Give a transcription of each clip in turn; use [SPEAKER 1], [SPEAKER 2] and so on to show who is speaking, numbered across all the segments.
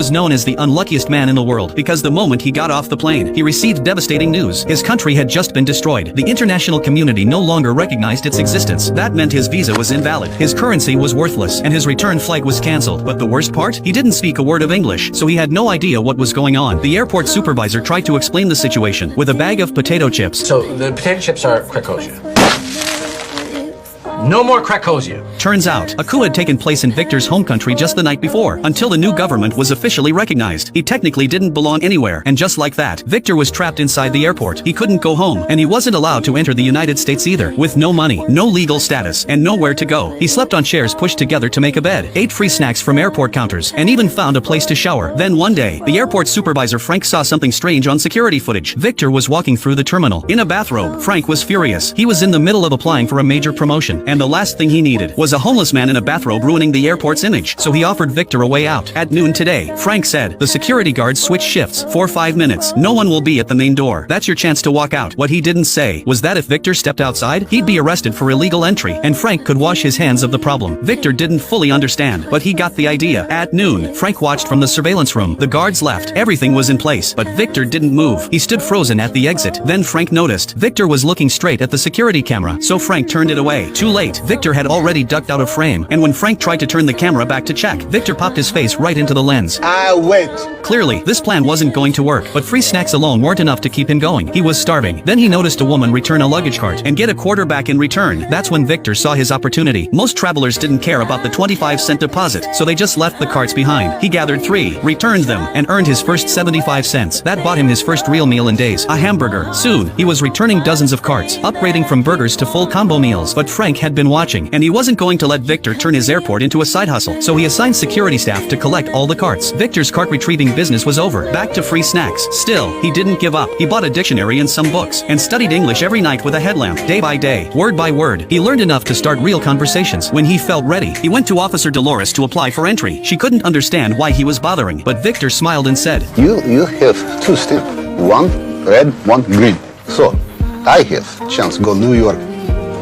[SPEAKER 1] was known as the unluckiest man in the world because the moment he got off the plane, he received devastating news. His country had just been destroyed. The international community no longer recognized its existence. That meant his visa was invalid, his currency was worthless, and his return flight was cancelled. But the worst part? He didn't speak a word of English, so he had no idea what was going on. The airport supervisor tried to explain the situation with a bag of potato chips.
[SPEAKER 2] So the potato chips are Krakosia. No more Krakosia.
[SPEAKER 1] Turns out, a coup had taken place in Victor's home country just the night before, until the new government was officially recognized. He technically didn't belong anywhere, and just like that, Victor was trapped inside the airport. He couldn't go home, and he wasn't allowed to enter the United States either. With no money, no legal status, and nowhere to go, he slept on chairs pushed together to make a bed, ate free snacks from airport counters, and even found a place to shower. Then one day, the airport supervisor Frank saw something strange on security footage. Victor was walking through the terminal in a bathrobe. Frank was furious. He was in the middle of applying for a major promotion, and the last thing he needed was a homeless man in a bathrobe ruining the airport's image. So he offered Victor a way out. At noon today, Frank said, the security guards switch shifts for 5 minutes. No one will be at the main door. That's your chance to walk out. What he didn't say was that if Victor stepped outside, he'd be arrested for illegal entry, and Frank could wash his hands of the problem. Victor didn't fully understand, but he got the idea. At noon, Frank watched from the surveillance room. The guards left. Everything was in place, but Victor didn't move. He stood frozen at the exit. Then Frank noticed Victor was looking straight at the security camera, so Frank turned it away. Too late. Victor had already ducked out of frame, and when Frank tried to turn the camera back to check, Victor popped his face right into the lens.
[SPEAKER 3] I wait.
[SPEAKER 1] Clearly, this plan wasn't going to work, but free snacks alone weren't enough to keep him going. He was starving. Then he noticed a woman return a luggage cart and get a quarter back in return. That's when Victor saw his opportunity. Most travelers didn't care about the 25-cent deposit, so they just left the carts behind. He gathered 3, returned them, and earned his first 75 cents. That bought him his first real meal in days, a hamburger. Soon, he was returning dozens of carts, upgrading from burgers to full combo meals. But Frank had been watching, and he wasn't going to let Victor turn his airport into a side hustle, so he assigned security staff to collect all the carts. Victor's cart retrieving business was over. Back to free snacks. Still, he didn't give up. He bought a dictionary and some books, and studied English every night with a headlamp. Day by day, word by word, he learned enough to start real conversations. When he felt ready, he went to Officer Dolores to apply for entry. She couldn't understand why he was bothering, but Victor smiled and said,
[SPEAKER 3] You have 2 stamps. 1 red, 1 green. So, I have chance go New York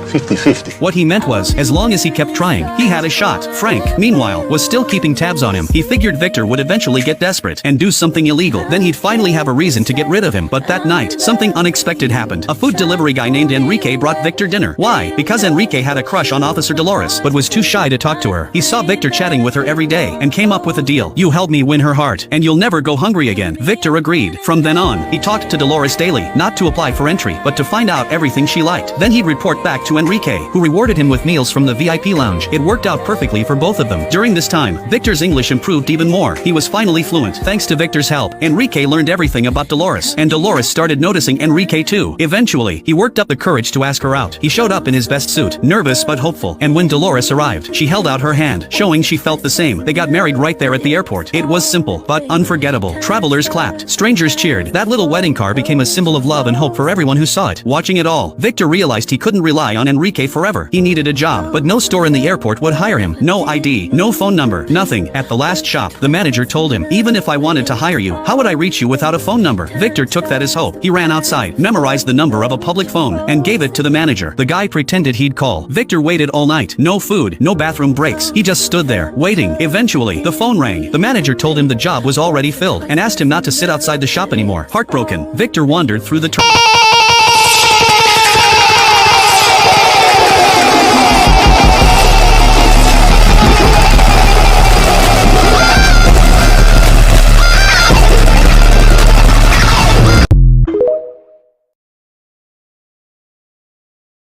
[SPEAKER 3] 50-50.
[SPEAKER 1] What he meant was, as long as he kept trying, he had a shot. Frank, meanwhile, was still keeping tabs on him. He figured Victor would eventually get desperate and do something illegal. Then he'd finally have a reason to get rid of him. But that night, something unexpected happened. A food delivery guy named Enrique brought Victor dinner. Why? Because Enrique had a crush on Officer Dolores, but was too shy to talk to her. He saw Victor chatting with her every day and came up with a deal. You help me win her heart, and you'll never go hungry again. Victor agreed. From then on, he talked to Dolores daily, not to apply for entry, but to find out everything she liked. Then he'd report back to Enrique, who rewarded him with meals from the VIP lounge. It worked out perfectly for both of them. During this time, Victor's English improved even more. He was finally fluent. Thanks to Victor's help, Enrique learned everything about Dolores, and Dolores started noticing Enrique too. Eventually, he worked up the courage to ask her out. He showed up in his best suit, nervous but hopeful, and when Dolores arrived, she held out her hand, showing she felt the same. They got married right there at the airport. It was simple, but unforgettable. Travelers clapped. Strangers cheered. That little wedding car became a symbol of love and hope for everyone who saw it. Watching it all, Victor realized he couldn't rely on Enrique forever. He needed a job, but no store in the airport would hire him. No ID, no phone number, nothing. At the last shop, the manager told him, even if I wanted to hire you, how would I reach you without a phone number? Victor took that as hope. He ran outside, memorized the number of a public phone, and gave it to the manager. The guy pretended he'd call. Victor waited all night. No food, no bathroom breaks. He just stood there, waiting. Eventually, the phone rang. The manager told him the job was already filled, and asked him not to sit outside the shop anymore. Heartbroken, Victor wandered through the